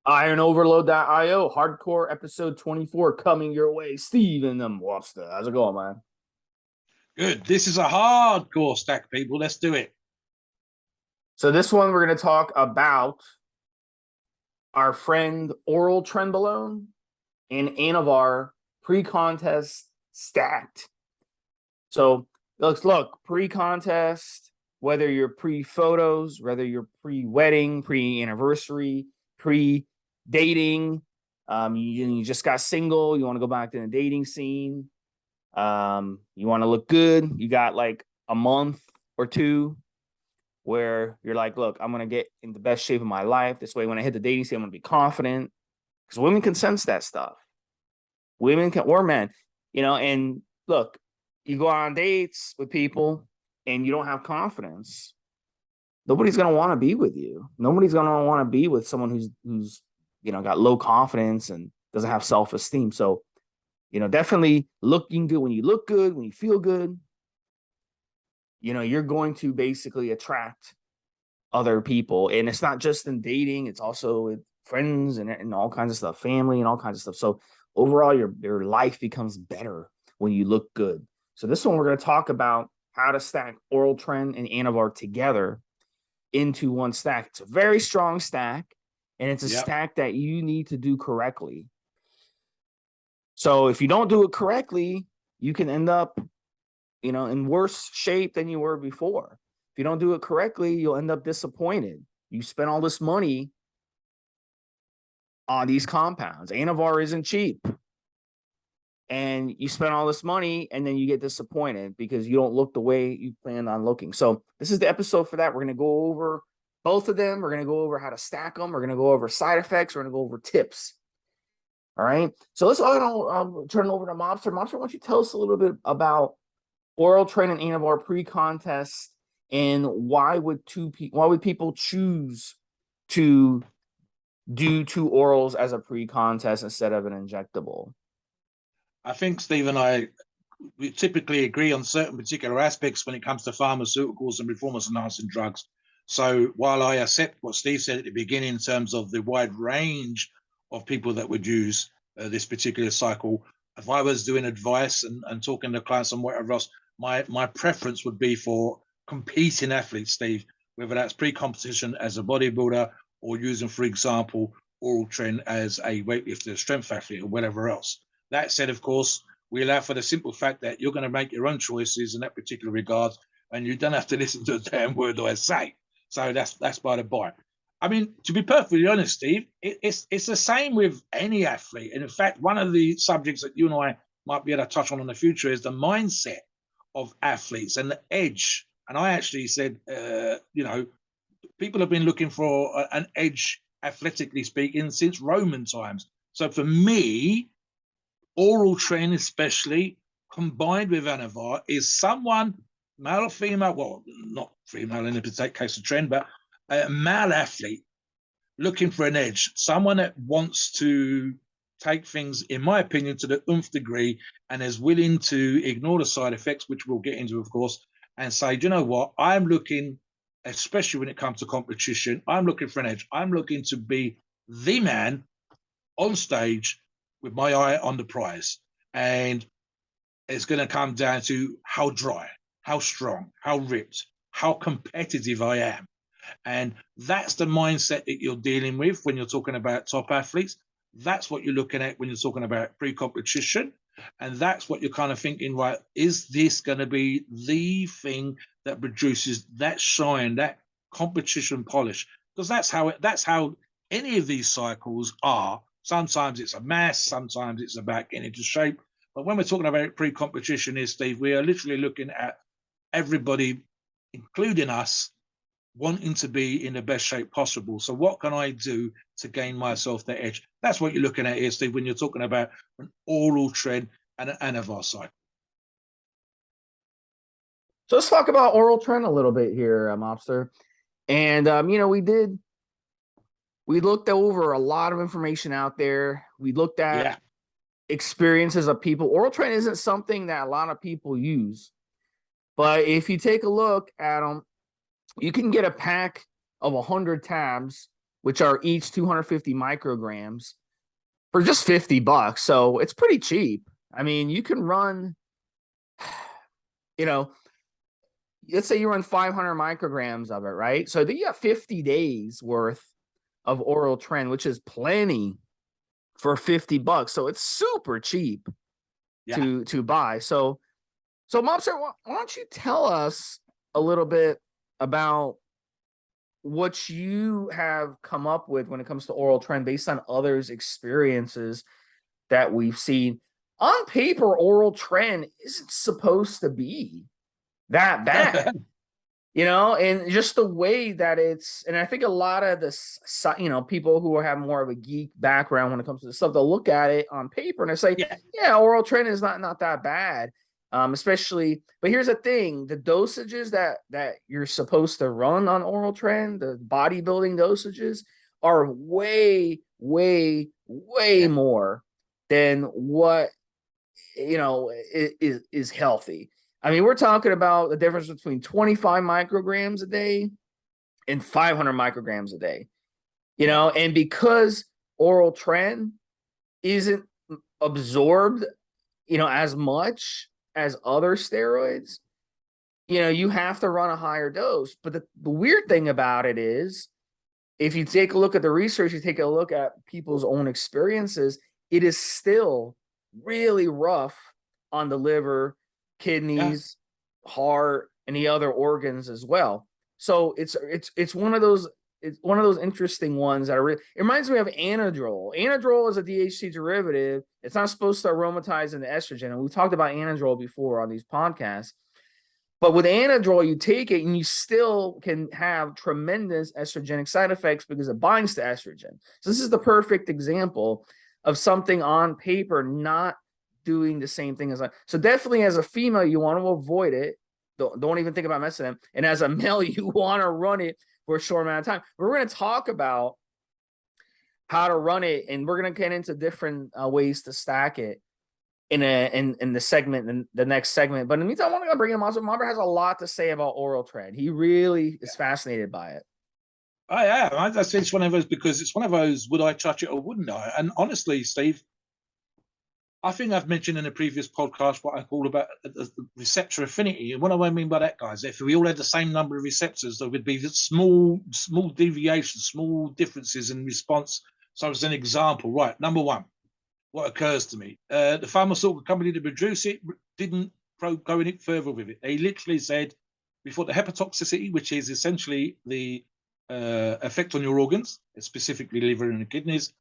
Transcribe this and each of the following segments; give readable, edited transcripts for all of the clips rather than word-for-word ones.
IronOverLoad.io, hardcore episode 24 coming your way. Stevesmi and Da Mobster. How's it going, man? Good. This is a hardcore stack, people. Let's do it. So this one we're going to talk about our friend Oral Trenbolone and Anavar pre-contest stacked. So look, pre-contest, whether you're pre-photos, whether you're pre-wedding, pre-anniversary, pre-dating, you just got single, you want to go back to the dating scene, you want to look good, you got like a month or two where you're like, look, I'm going to get in the best shape of my life. This way, when I hit the dating scene, I'm going to be confident. Because women can sense that stuff. Women can, or men, and look, you go on dates with people and you don't have confidence. Nobody's going to want to be with you. Nobody's going to want to be with someone who's got low confidence and doesn't have self-esteem. So, definitely looking good. When you look good, when you feel good, you're going to basically attract other people. And it's not just in dating, it's also with friends and all kinds of stuff, family and all kinds of stuff. So overall, your life becomes better when you look good. So this one, we're going to talk about how to stack Oral Tren and Anavar together into one stack. It's a very strong stack, and it's a stack that you need to do correctly. So if you don't do it correctly, you can end up in worse shape than you were before. If you don't do it correctly, you'll end up disappointed. You spend all this money on these compounds. Anavar isn't cheap. And you spend all this money and then you get disappointed because you don't look the way you planned on looking. So this is the episode for that. We're going to go over both of them. We're going to go over how to stack them. We're going to go over side effects. We're going to go over tips. All right. So let's turn it over to Mobster. Mobster, why don't you tell us a little bit about Oral Tren and Anavar pre-contest, and why would people choose to do two orals as a pre-contest instead of an injectable? I think Steve and I we typically agree on certain particular aspects when it comes to pharmaceuticals and performance enhancing drugs. So while I accept what Steve said at the beginning in terms of the wide range of people that would use this particular cycle, if I was doing advice and talking to clients and whatever else, my preference would be for competing athletes, Steve, whether that's pre-competition as a bodybuilder or using, for example, Oral Tren as a weightlifter, strength athlete, or whatever else. That said, of course, we allow for the simple fact that you're going to make your own choices in that particular regard, and you don't have to listen to a damn word I say. So that's by the by. I mean, to be perfectly honest, Steve, it's the same with any athlete. And in fact, one of the subjects that you and I might be able to touch on in the future is the mindset of athletes and the edge. And I actually said, people have been looking for an edge, athletically speaking, since Roman times. So for me, Oral Tren, especially combined with Anavar, is someone, male or female, well, not female in the case of Tren, but a male athlete looking for an edge, someone that wants to take things, in my opinion, to the nth degree and is willing to ignore the side effects, which we'll get into, of course, and say, do you know what, I'm looking, especially when it comes to competition, I'm looking for an edge. I'm looking to be the man on stage with my eye on the prize. And it's going to come down to how dry, how strong, how ripped, how competitive I am. And that's the mindset that you're dealing with when you're talking about top athletes. That's what you're looking at when you're talking about pre-competition. And that's what you're kind of thinking, right, is this going to be the thing that produces that shine, that competition polish? Because that's how any of these cycles are. Sometimes it's a mass, sometimes it's about getting into shape. But when we're talking about pre-competition here, Steve, we are literally looking at everybody, including us, wanting to be in the best shape possible. So what can I do to gain myself that edge? That's what you're looking at here, Steve, when you're talking about an Oral Tren and an Anavar cycle. So let's talk about Oral Tren a little bit here, Mobster. And, we looked over a lot of information out there. We looked at experiences of people. Oral Tren isn't something that a lot of people use. But if you take a look at them, you can get a pack of 100 tabs which are each 250 micrograms for just $50. So it's pretty cheap. I mean, you can run, you know, let's say you run 500 micrograms of it, right? So then you got 50 days worth of Oral Tren, which is plenty for $50. So it's super cheap to buy. So Mobster, why don't you tell us a little bit about what you have come up with when it comes to Oral Tren based on others' experiences that we've seen. On paper, Oral Tren isn't supposed to be that bad. And just the way that and I think a lot of this, people who have more of a geek background when it comes to this stuff, they'll look at it on paper and they say, yeah, Oral Tren is not that bad. Especially, but here's the thing, the dosages that you're supposed to run on Oral Tren, the bodybuilding dosages, are way more than what is healthy. I mean, we're talking about the difference between 25 micrograms a day and 500 micrograms a day, and because Oral Tren isn't absorbed, as much as other steroids, you have to run a higher dose. But the weird thing about it is, if you take a look at the research, you take a look at people's own experiences, it is still really rough on the liver, kidneys, heart, and the other organs as well. So it's one of those interesting ones that it reminds me of Anadrol. Anadrol is a DHT derivative. It's not supposed to aromatize into estrogen, and we've talked about Anadrol before on these podcasts. But with Anadrol, you take it and you still can have tremendous estrogenic side effects because it binds to estrogen. So this is the perfect example of something on paper not doing the same thing as so definitely as a female, you want to avoid it. Don't even think about messing them. And as a male, you want to run it for a short amount of time. We're going to talk about how to run it, and we're going to get into different ways to stack it in the segment, in the next segment. But in the meantime, I want to bring him on. So Mobster has a lot to say about Oral Tren. He really is fascinated by it. I am. I say it's one of those, because it's one of those, would I touch it or wouldn't I? And honestly, Steve, I think I've mentioned in a previous podcast what I call about the receptor affinity. And what I mean by that, guys, if we all had the same number of receptors, there would be small deviations, small differences in response. So as an example, right, number one, what occurs to me, the pharmaceutical company that produced it didn't go any further with it. They literally said, before the hepatotoxicity, which is essentially the effect on your organs, specifically liver and the kidneys,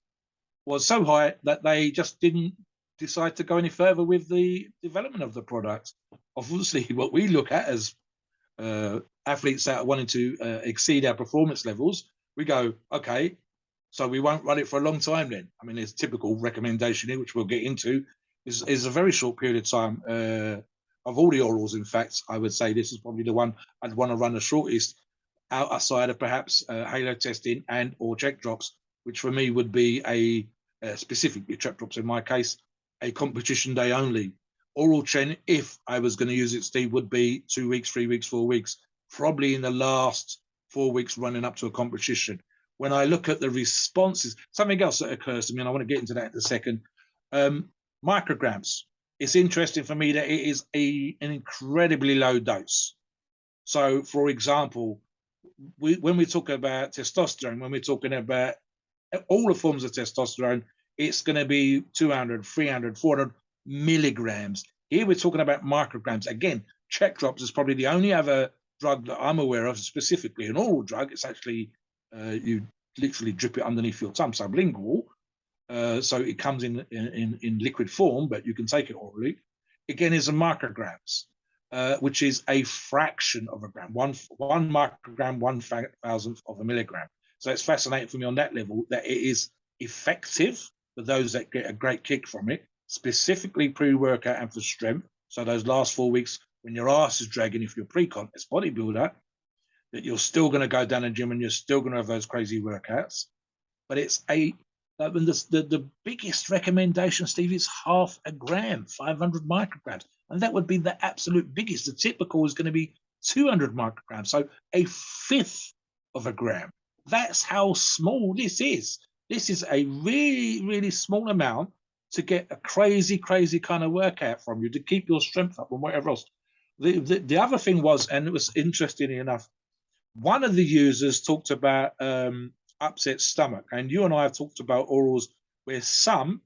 was so high that they just didn't decide to go any further with the development of the product. Obviously, what we look at as athletes that are wanting to exceed our performance levels, we go, okay, so we won't run it for a long time then. I mean, there's typical recommendation here, which we'll get into, is a very short period of time. Of all the orals, in fact, I would say this is probably the one I'd want to run the shortest, outside of perhaps halo testing and or check drops, which for me would be specifically check drops in my case, a competition day only. Oral Tren, if I was going to use it, Steve, would be 2 weeks, 3 weeks, 4 weeks, probably in the last 4 weeks running up to a competition. When I look at the responses, something else that occurs to me, and I want to get into that in a second, micrograms. It's interesting for me that it is an incredibly low dose. So, for example, when we talk about testosterone, when we're talking about all the forms of testosterone, it's going to be 200, 300, 400 milligrams. Here we're talking about micrograms. Again, check drops is probably the only other drug that I'm aware of, specifically an oral drug. It's actually, you literally drip it underneath your tongue, sublingual. So it comes in liquid form, but you can take it orally. Again, is a micrograms, which is a fraction of a gram, one microgram, 1,000th of a milligram. So it's fascinating for me on that level that it is effective for those that get a great kick from it, specifically pre-workout and for strength. So those last 4 weeks, when your ass is dragging, if you're pre-contest bodybuilder, that you're still going to go down the gym and you're still going to have those crazy workouts. But it's the biggest recommendation, Steve, is 0.5 gram, 500 micrograms. And that would be the absolute biggest. The typical is going to be 200 micrograms. So 1/5 of a gram. That's how small this is. This is a really, really small amount to get a crazy, crazy kind of workout from you to keep your strength up and whatever else. The other thing was, and it was interesting enough, one of the users talked about upset stomach, and you and I have talked about orals where some,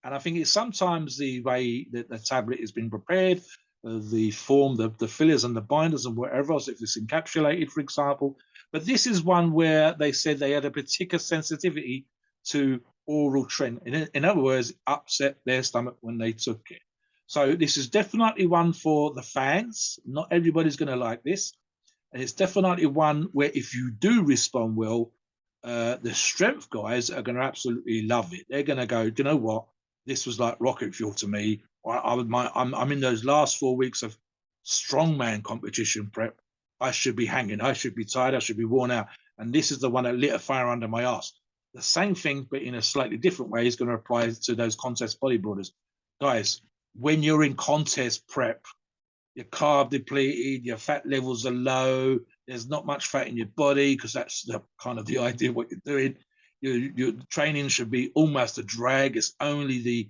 and I think it's sometimes the way that the tablet has been prepared, the form, the fillers and the binders and whatever else, if it's encapsulated, for example. But this is one where they said they had a particular sensitivity to Oral Tren. In other words, upset their stomach when they took it. So this is definitely one for the fans. Not everybody's going to like this. And it's definitely one where if you do respond well, the strength guys are going to absolutely love it. They're going to go, do you know what? This was like rocket fuel to me. I'm in those last 4 weeks of strongman competition prep. I should be hanging. I should be tired. I should be worn out. And this is the one that lit a fire under my ass. The same thing, but in a slightly different way, is going to apply to those contest bodybuilders. Guys, when you're in contest prep, you're carb depleted, your fat levels are low, there's not much fat in your body because that's the kind of the idea of what you're doing. Your training should be almost a drag. It's only the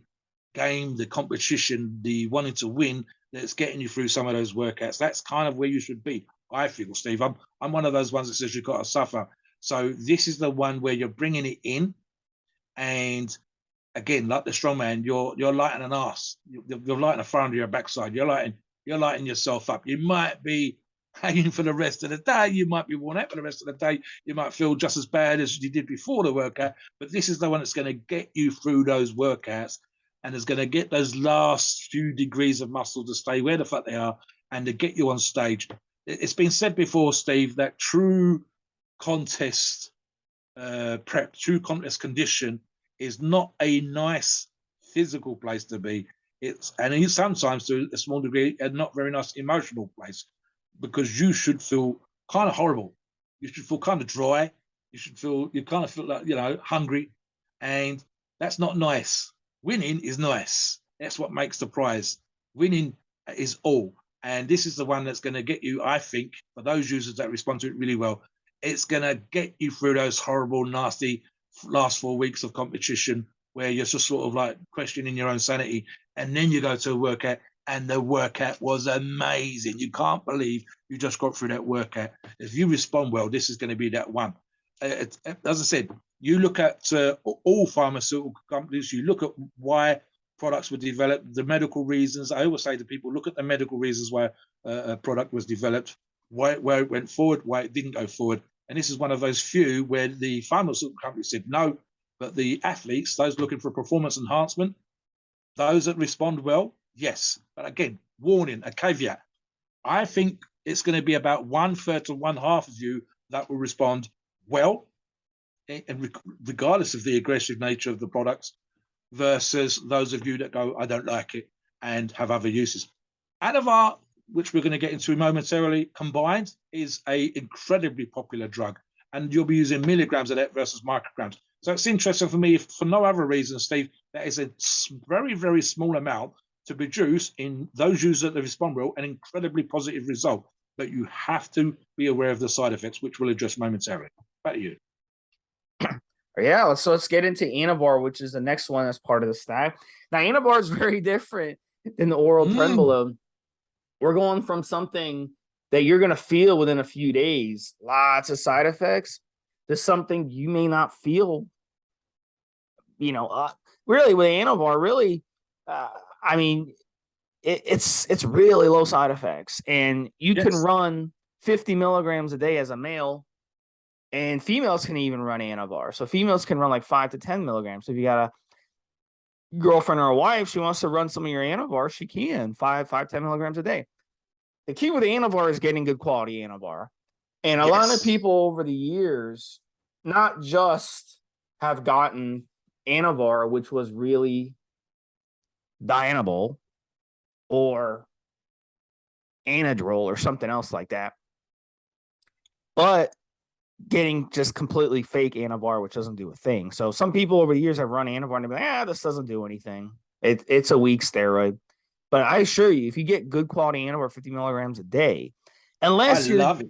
game, the competition, the wanting to win that's getting you through some of those workouts. That's kind of where you should be, I feel, Steve. I'm one of those ones that says you've got to suffer. So this is the one where you're bringing it in, and again, like the strongman, you're lighting an ass. You're lighting a fire under your backside. You're lighting yourself up. You might be hanging for the rest of the day. You might be worn out for the rest of the day. You might feel just as bad as you did before the workout. But this is the one that's going to get you through those workouts and is going to get those last few degrees of muscle to stay where the fuck they are and to get you on stage. It's been said before, Steve, that true contest prep, true contest condition is not a nice physical place to be. And sometimes to a small degree a not very nice emotional place, because you should feel kind of horrible. You should feel kind of dry. You kind of feel like, hungry, and that's not nice. Winning is nice. That's what makes the prize. Winning is all. And this is the one that's going to get you, I think, for those users that respond to it really well, it's going to get you through those horrible, nasty last 4 weeks of competition where you're just sort of like questioning your own sanity. And then you go to a workout, and the workout was amazing. You can't believe you just got through that workout. If you respond well, this is going to be that one. As I said, you look at all pharmaceutical companies, you look at why products were developed, the medical reasons. I always say to people, look at the medical reasons why a product was developed, where it went forward, why it didn't go forward. And this is one of those few where the pharmaceutical company said no, but the athletes, those looking for performance enhancement, those that respond well, yes. But again, warning, a caveat. I think it's going to be about 1/3 to 1/2 of you that will respond well, and regardless of the aggressive nature of the products, versus those of you that go, I don't like it, and have other uses. Anavar, which we're going to get into momentarily, combined is a incredibly popular drug, and you'll be using milligrams of that versus micrograms. So it's interesting for me, for no other reason, Steve, that is a very, very small amount to produce in those users that respond well, an incredibly positive result. But you have to be aware of the side effects, which we'll address momentarily. Back to you. Yeah, let's get into Anavar, which is the next one that's part of the stack. Now, Anavar is very different than the oral trenbolone. We're going from something that you're going to feel within a few days, lots of side effects, to something you may not feel. Really with Anavar, really, I mean, it's really low side effects, and you can run 50 milligrams a day as a male. And females can even run Anavar. So females can run like 5 to 10 milligrams. So if you got a girlfriend or a wife, she wants to run some of your Anavar, she can 5, 10 milligrams a day. The key with Anavar is getting good quality Anavar. And a lot of people over the years, not just have gotten Anavar, which was really Dianabol or Anadrol or something else like that, but getting just completely fake Anavar, which doesn't do a thing. So some people over the years have run Anavar and they're like, this doesn't do anything. It's a weak steroid. But I assure you, if you get good quality Anavar, 50 milligrams a day, unless I love it.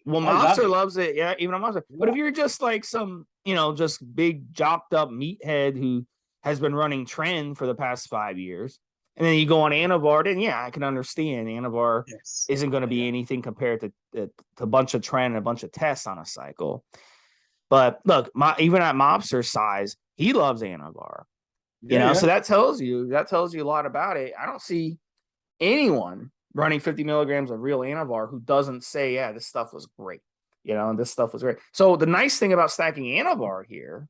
Well, I love Mobster it. loves it. Yeah, even a Mobster. But if you're just like some, just big jocked up meathead who has been running Tren for the past 5 years, and then you go on Anavar, then yeah, I can understand. Anavar Yes. isn't going to be Yeah. anything compared to a bunch of Tren and a bunch of tests on a cycle. But look, even at Mobster's size, he loves Anavar. Yeah. So that tells you a lot about it. I don't see anyone running 50 milligrams of real Anavar who doesn't say, yeah, this stuff was great. And this stuff was great. So the nice thing about stacking Anavar here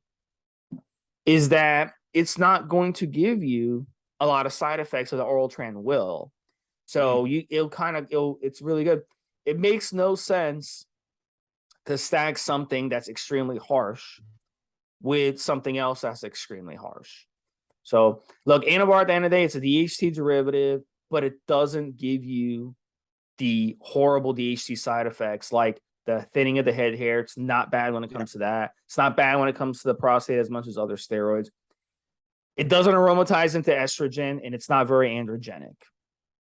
is that it's not going to give you a lot of side effects of the Oral Tren will. So it's really good. It makes no sense to stack something that's extremely harsh with something else that's extremely harsh. So look, Anavar at the end of the day, it's a DHT derivative, but it doesn't give you the horrible DHT side effects like the thinning of the head hair. It's not bad when it comes to that. It's not bad when it comes to the prostate as much as other steroids. It doesn't aromatize into estrogen, and it's not very androgenic.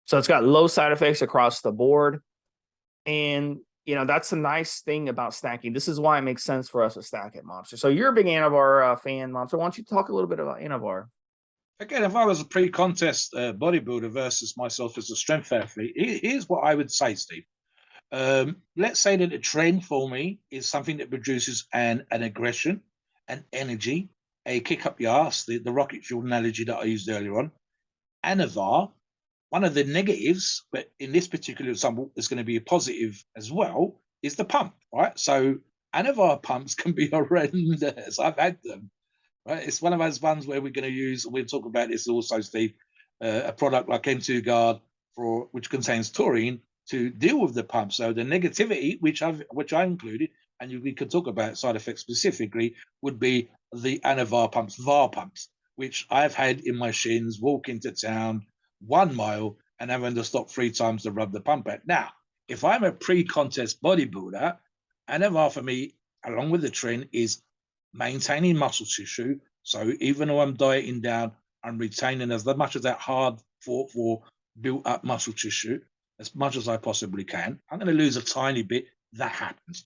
So it's got low side effects across the board. And, that's the nice thing about stacking. This is why it makes sense for us to stack at Mobster. So you're a big Anavar fan, Mobster. Why don't you talk a little bit about Anavar? Again, if I was a pre-contest bodybuilder versus myself as a strength athlete, here's what I would say, Steve. Let's say that a Tren for me is something that produces an aggression, an energy, a kick up the arse, the rocket fuel analogy that I used earlier on. Anavar, one of the negatives, but in this particular example, is going to be a positive as well, is the pump, right? So Anavar pumps can be horrendous. I've had them. Right, it's one of those ones where we're going to use. We'll talk about this also, Steve. A product like M2 Guard which contains taurine to deal with the pump. So the negativity, which I included, and we could talk about side effects specifically, would be the Anavar pumps, VAR pumps, which I've had in my shins, walk into town 1 mile and having to stop 3 times to rub the pump out. Now, if I'm a pre-contest bodybuilder, Anavar for me, along with the Tren, is maintaining muscle tissue. So even though I'm dieting down, I'm retaining as much of that hard fought for built up muscle tissue as much as I possibly can. I'm going to lose a tiny bit. That happens.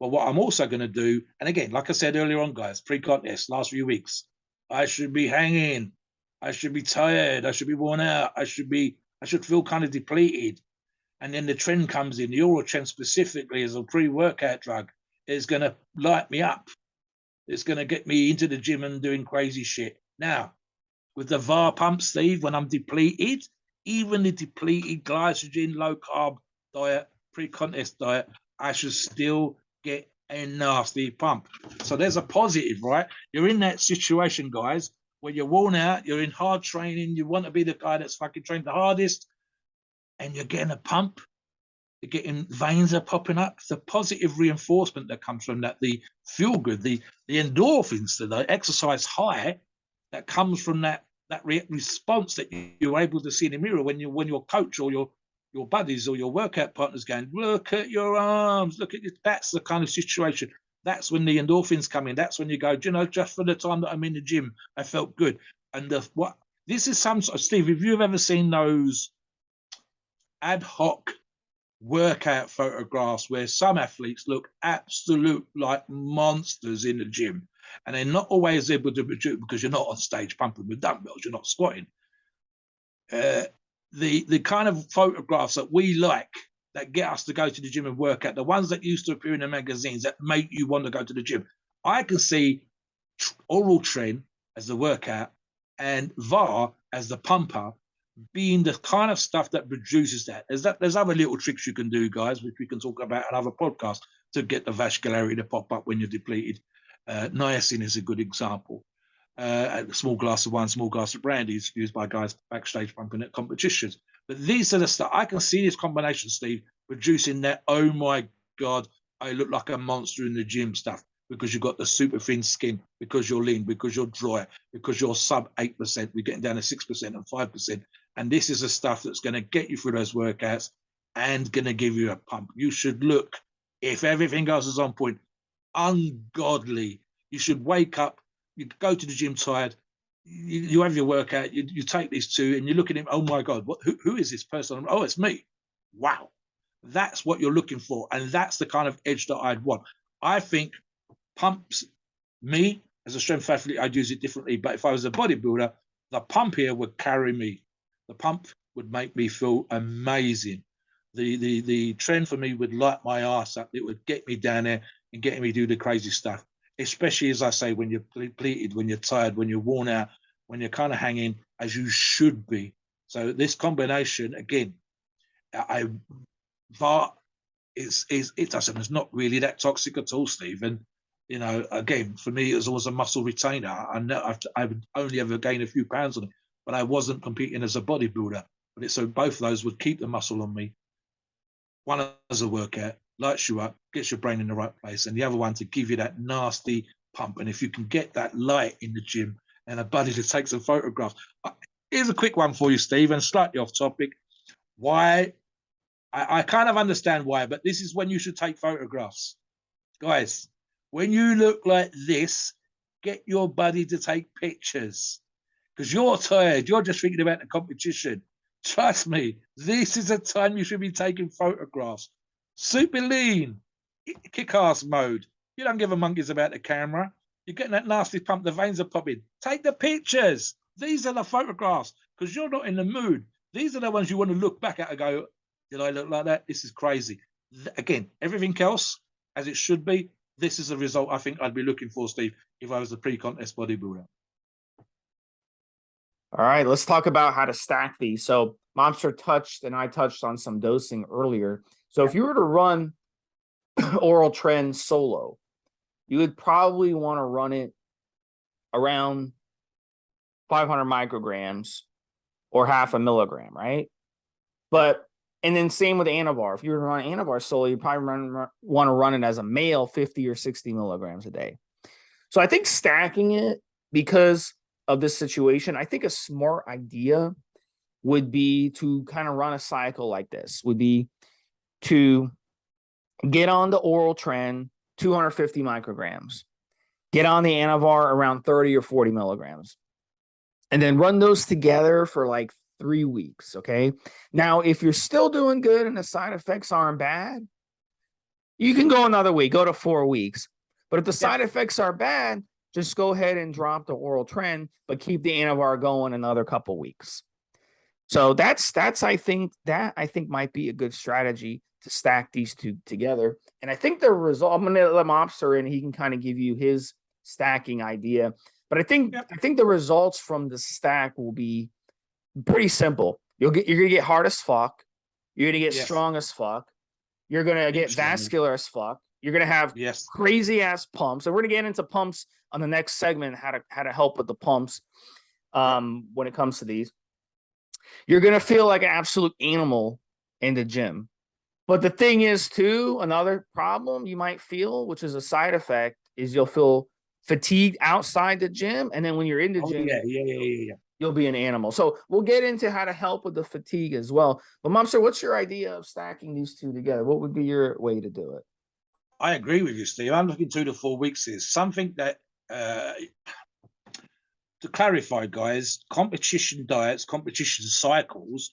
But what I'm also going to do, and again, like I said earlier on, guys, pre-contest, last few weeks, I should be hanging. I should be tired. I should be worn out. I should feel kind of depleted. And then the Tren comes in. The Oral Tren specifically as a pre-workout drug is going to light me up. It's going to get me into the gym and doing crazy shit. Now, with the VAR pump, Steve, when I'm depleted, even the depleted glycogen, low carb diet, pre-contest diet, I should still get a nasty pump. So there's a positive, right? You're in that situation, guys, where you're worn out, you're in hard training, you want to be the guy that's fucking trained the hardest, and you're getting a pump. You're getting veins are popping up. The positive reinforcement that comes from that, the feel good, the endorphins, the exercise high that comes from that response that you're able to see in the mirror when your coach or your buddies or your workout partners going, look at your arms, look at your, that's the kind of situation. That's when the endorphins come in. That's when you go, just for the time that I'm in the gym, I felt good. And this is some sort of, Steve, if you've ever seen those ad hoc workout photographs where some athletes look absolute like monsters in the gym, and they're not always able to produce because you're not on stage pumping with dumbbells, you're not squatting. The kind of photographs that we like that get us to go to the gym and work out, the ones that used to appear in the magazines that make you want to go to the gym. I can see Oral Tren as the workout and VAR as the pumper being the kind of stuff that produces that. There's other little tricks you can do, guys, which we can talk about in other podcasts to get the vascularity to pop up when you're depleted. Niacin is a good example. A small glass of wine, small glass of brandy is used by guys backstage pumping at competitions. But these are the stuff I can see this combination, Steve, producing that, oh my God, I look like a monster in the gym stuff, because you've got the super thin skin, because you're lean, because you're dry, because you're sub 8%, we're getting down to 6% and 5%. And this is the stuff that's going to get you through those workouts and going to give you a pump. You should look, if everything else is on point, ungodly. You should wake up, you go to the gym tired, you have your workout, you take these two and you look at him, oh my God, who is this person? Oh, it's me. Wow. That's what you're looking for. And that's the kind of edge that I'd want. I think pumps, me as a strength athlete, I'd use it differently. But if I was a bodybuilder, the pump here would carry me. The pump would make me feel amazing. The trend for me would light my ass up. It would get me down there and get me to do the crazy stuff. Especially, as I say, when you're depleted, when you're tired, when you're worn out, when you're kind of hanging as you should be. So this combination, again, VAR it's not really that toxic at all, Stephen. You know, again, for me, it was always a muscle retainer. I would only ever gain a few pounds on it, but I wasn't competing as a bodybuilder. But so both of those would keep the muscle on me. One as a workout, lights you up, gets your brain in the right place, and the other one to give you that nasty pump. And if you can get that light in the gym and a buddy to take some photographs. Here's a quick one for you, Stephen, slightly off topic. Why? I kind of understand why, but this is when you should take photographs. Guys, when you look like this, get your buddy to take pictures because you're tired. You're just thinking about the competition. Trust me, this is a time you should be taking photographs. Super lean, kick-ass mode. You don't give a monkeys about the camera. You're getting that nasty pump. The veins are popping. Take the pictures. These are the photographs because you're not in the mood. These are the ones you want to look back at and go, did I look like that? This is crazy. Again, everything else as it should be. This is the result I think I'd be looking for, Steve, if I was a pre-contest bodybuilder. All right, let's talk about how to stack these. So Mobster touched and I touched on some dosing earlier. So if you were to run Oral Tren solo, you would probably want to run it around 500 micrograms or half a milligram, right? And then same with Anavar. If you were to run Anavar solo, you probably want to run it as a male 50 or 60 milligrams a day. So I think stacking it because of this situation, I think a smart idea would be to kind of run a cycle like this, would be to get on the Oral Tren, 250 micrograms, get on the Anavar around 30 or 40 milligrams, and then run those together for like 3 weeks, okay? Now, if you're still doing good and the side effects aren't bad, you can go another week, go to 4 weeks. But if the side effects are bad, just go ahead and drop the Oral Tren, but keep the Anavar going another couple weeks. So that's I think might be a good strategy to stack these two together. And I think the result, I'm going to let Mobster in, he can kind of give you his stacking idea. But I think the results from the stack will be pretty simple. You're gonna get hard as fuck. You're gonna get strong as fuck. You're gonna get vascular as fuck. You're gonna have crazy ass pumps. And we're gonna get into pumps on the next segment, how to help with the pumps when it comes to these. You're gonna feel like an absolute animal in the gym. But the thing is, too, another problem you might feel, which is a side effect, is you'll feel fatigued outside the gym, and then when you're in the gym, you'll be an animal. So we'll get into how to help with the fatigue as well. But Mobster, what's your idea of stacking these two together? What would be your way to do it? I agree with you, Steve. I'm looking 2 to 4 weeks is something that, to clarify, guys, competition diets, competition cycles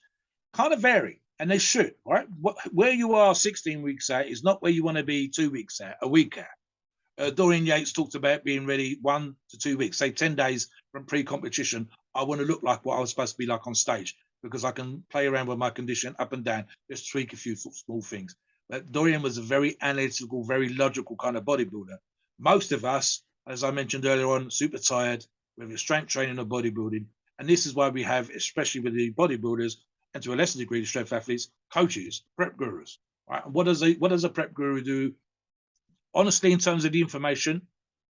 kind of vary, and they should, right? Where you are 16 weeks out is not where you want to be 2 weeks out, a week out. Dorian Yates talked about being ready 1 to 2 weeks, say 10 days from pre-competition. I want to look like what I was supposed to be like on stage because I can play around with my condition up and down, just tweak a few small things. But Dorian was a very analytical, very logical kind of bodybuilder. Most of us, as I mentioned earlier on, super tired, whether it's strength training or bodybuilding. And this is why we have, especially with the bodybuilders, and to a lesser degree, the strength athletes, coaches, prep gurus. Right? And what does a prep guru do? Honestly, in terms of the information,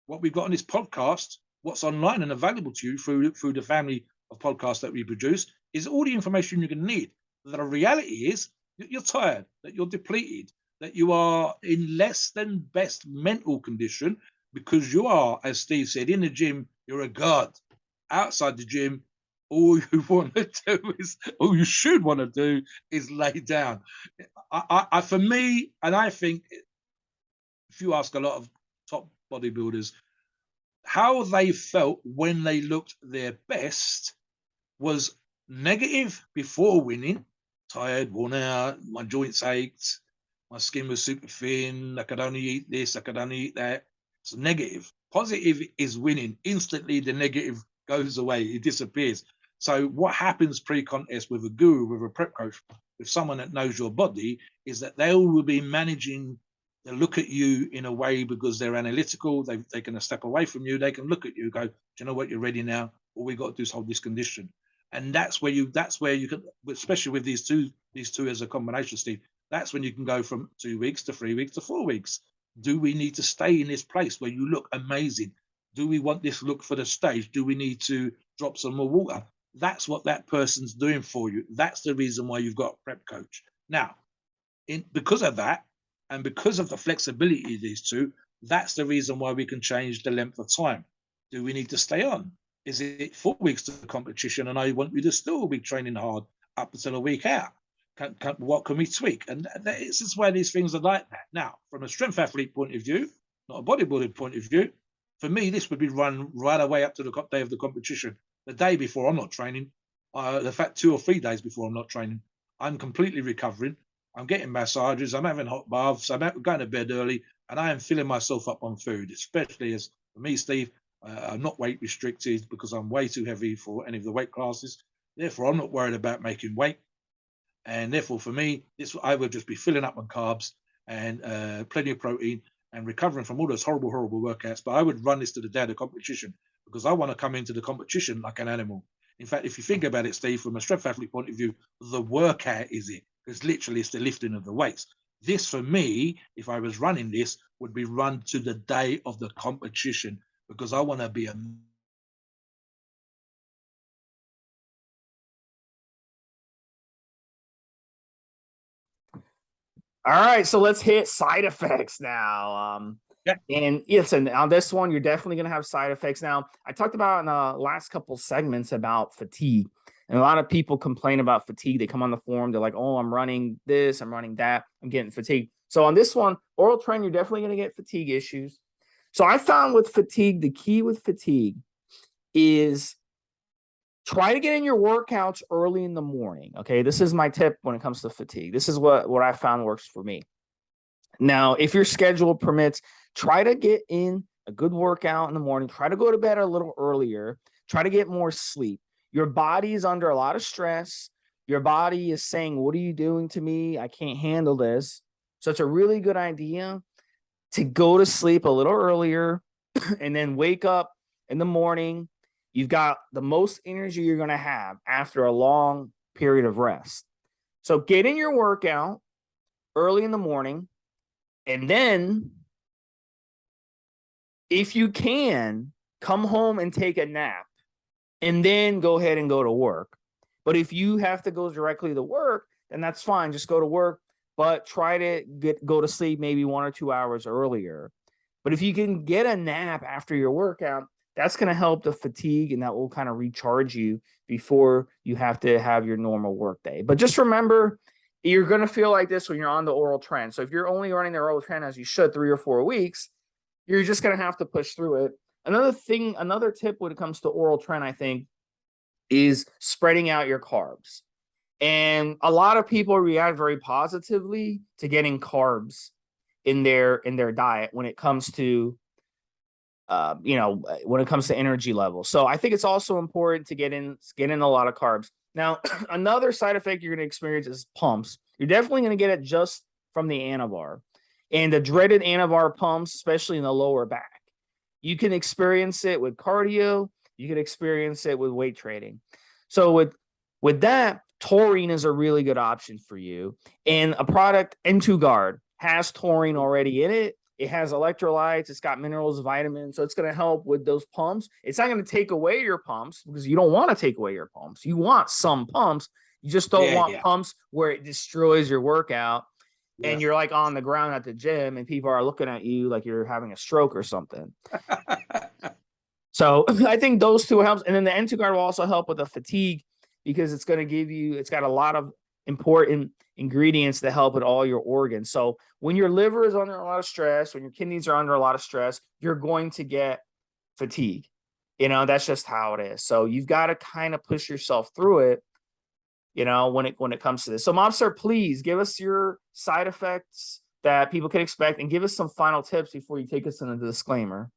what we've got on this podcast, what's online and available to you through the family of podcasts that we produce, is all the information you're going to need. The reality is that you're tired, that you're depleted, that you are in less than best mental condition because you are, as Steve said, in the gym, you're a god. Outside the gym, all you want to do is, all you should want to do is lay down. For me, and I think if you ask a lot of top bodybuilders, how they felt when they looked their best was negative before winning, tired, worn out, my joints ached, My skin was super thin. I could only eat this. I could only eat that. It's negative. Positive is winning. Instantly, the negative goes away. It disappears. So what happens pre-contest with a guru, with a prep coach, with someone that knows your body, is that they will be managing to look at you in a way because they're analytical. They can step away from you. They can look at you, go, do you know what? You're ready now. All we got to do is hold this condition. And that's where you can, especially with these two as a combination, Steve. That's when you can go from 2 weeks to 3 weeks to 4 weeks. Do we need to stay in this place where you look amazing? Do we want this look for the stage? Do we need to drop some more water? That's what that person's doing for you. That's the reason why you've got a prep coach. Now, because of that, and because of the flexibility of these two, that's the reason why we can change the length of time. Do we need to stay on? Is it 4 weeks to the competition and I want you to still be training hard up until a week out? What can we tweak? And this is why these things are like that. Now, from a strength athlete point of view, not a bodybuilding point of view, for me, this would be run right away up to the day of the competition. The day before I'm not training, the fact 2 or 3 days before I'm not training, I'm completely recovering. I'm getting massages. I'm having hot baths. I'm going to bed early, and I am filling myself up on food, especially as for me, Steve, I'm not weight restricted because I'm way too heavy for any of the weight classes. Therefore, I'm not worried about making weight. And therefore, for me, I would just be filling up on carbs and plenty of protein and recovering from all those horrible, horrible workouts. But I would run this to the day of the competition because I want to come into the competition like an animal. In fact, if you think about it, Steve, from a strength athlete point of view, the workout is it. Because literally it's the lifting of the weights. This, for me, if I was running this, would be run to the day of the competition because I want to be a All right, so let's hit side effects now. yeah. And yes, and on this one, you're definitely going to have side effects. Now, I talked about in the last couple segments about fatigue, and a lot of people complain about fatigue. They come on the forum, they're like, "Oh, I'm running this, I'm running that, I'm getting fatigued." So on this one, Oral Tren, you're definitely going to get fatigue issues. So I found with fatigue, the key with fatigue is try to get in your workouts early in the morning. Okay, this is my tip when it comes to fatigue. This is what I found works for me. Now, if your schedule permits, try to get in a good workout in the morning. Try to go to bed a little earlier. Try to get more sleep. Your body is under a lot of stress. Your body is saying, "What are you doing to me? I can't handle this." So it's a really good idea to go to sleep a little earlier and then wake up in the morning. You've got the most energy you're going to have after a long period of rest. So get in your workout early in the morning. And then, if you can, come home and take a nap and then go ahead and go to work. But if you have to go directly to work, then that's fine. Just go to work, but try to go to sleep maybe 1 or 2 hours earlier. But if you can get a nap after your workout, that's going to help the fatigue and that will kind of recharge you before you have to have your normal work day. But just remember, you're going to feel like this when you're on the Oral Tren. So if you're only running the Oral Tren as you should 3 or 4 weeks, you're just going to have to push through it. Another tip when it comes to Oral Tren, I think, is spreading out your carbs. And a lot of people react very positively to getting carbs in their diet when it comes to when it comes to energy levels. So I think it's also important to get in a lot of carbs. Now, another side effect you're going to experience is pumps. You're definitely going to get it just from the Anavar and the dreaded Anavar pumps, especially in the lower back. You can experience it with cardio. You can experience it with weight training. So with that, taurine is a really good option for you. And a product, N2 Guard, has taurine already in it. It has electrolytes. It's got minerals, vitamins. So it's going to help with those pumps. It's not going to take away your pumps because you don't want to take away your pumps. You want some pumps. You just don't want pumps where it destroys your workout and you're like on the ground at the gym and people are looking at you like you're having a stroke or something. So I think those two helps. And then the N2 Guard will also help with the fatigue because it's going to give you, it's got a lot of important ingredients that help with all your organs. So when your liver is under a lot of stress, when your kidneys are under a lot of stress, you're going to get fatigue. That's just how it is. So you've got to kind of push yourself through it. you know, when it comes to this. So Mobster, please give us your side effects that people can expect and give us some final tips before you take us into the disclaimer.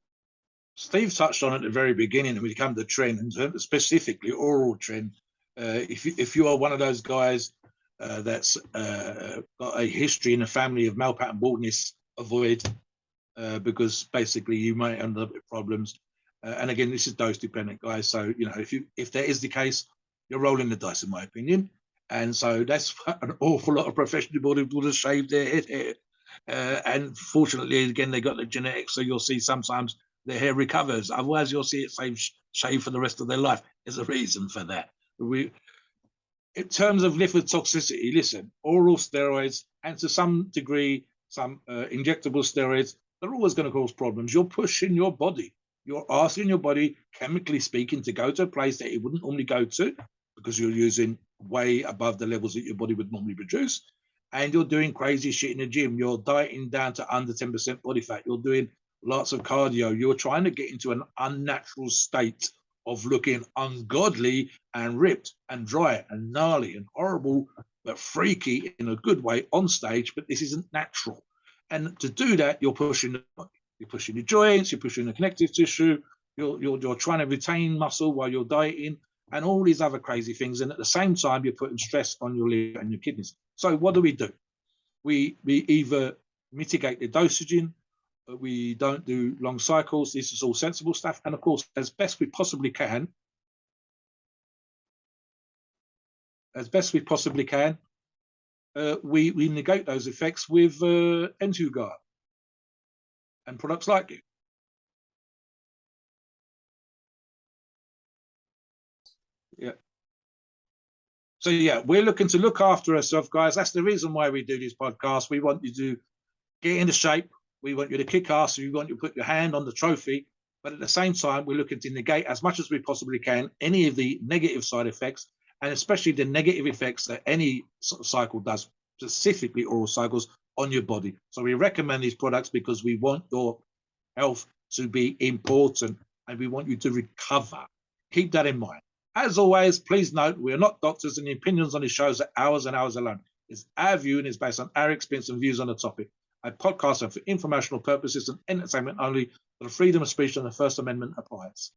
Steve touched on at the very beginning, and we come to tren, and specifically oral tren. If you are one of those guys that's got a history in a family of male pattern baldness, avoid, because basically you might end up with problems. And again, this is dose dependent, guys. So, you know, if there is the case, you're rolling the dice, in my opinion. And so that's an awful lot of professional bodybuilders shave their head hair. And fortunately, again, they got the genetics. So you'll see sometimes their hair recovers. Otherwise, you'll see it shave for the rest of their life. There's a reason for that. In terms of lipid toxicity, listen, oral steroids and to some degree, some injectable steroids, they're always going to cause problems. You're pushing your body. You're asking your body, chemically speaking, to go to a place that it wouldn't normally go to because you're using way above the levels that your body would normally produce. And you're doing crazy shit in the gym. You're dieting down to under 10% body fat. You're doing lots of cardio. You're trying to get into an unnatural state of looking ungodly and ripped and dry and gnarly and horrible, but freaky in a good way on stage. But this isn't natural. And to do that, you're pushing the body. You're pushing your joints, you're pushing the connective tissue, you're trying to retain muscle while you're dieting, and all these other crazy things. And at the same time, you're putting stress on your liver and your kidneys. So what do? We either mitigate the dosaging, we don't do long cycles. This is all sensible stuff. And of course, as best we possibly can, we negate those effects with N2 and products like it. Yeah. So yeah, we're looking to look after ourselves, guys. That's the reason why we do this podcast. We want you to get into shape. We want you to kick ass. We want you to put your hand on the trophy. But at the same time, we're looking to negate as much as we possibly can any of the negative side effects, and especially the negative effects that any sort of cycle does, specifically oral cycles, on your body. So we recommend these products because we want your health to be important and we want you to recover. Keep that in mind. As always, please note, we are not doctors and the opinions on these shows are ours and ours alone. It's our view and is based on our experience and views on the topic. I podcast for informational purposes and entertainment only, but the freedom of speech and the First Amendment applies.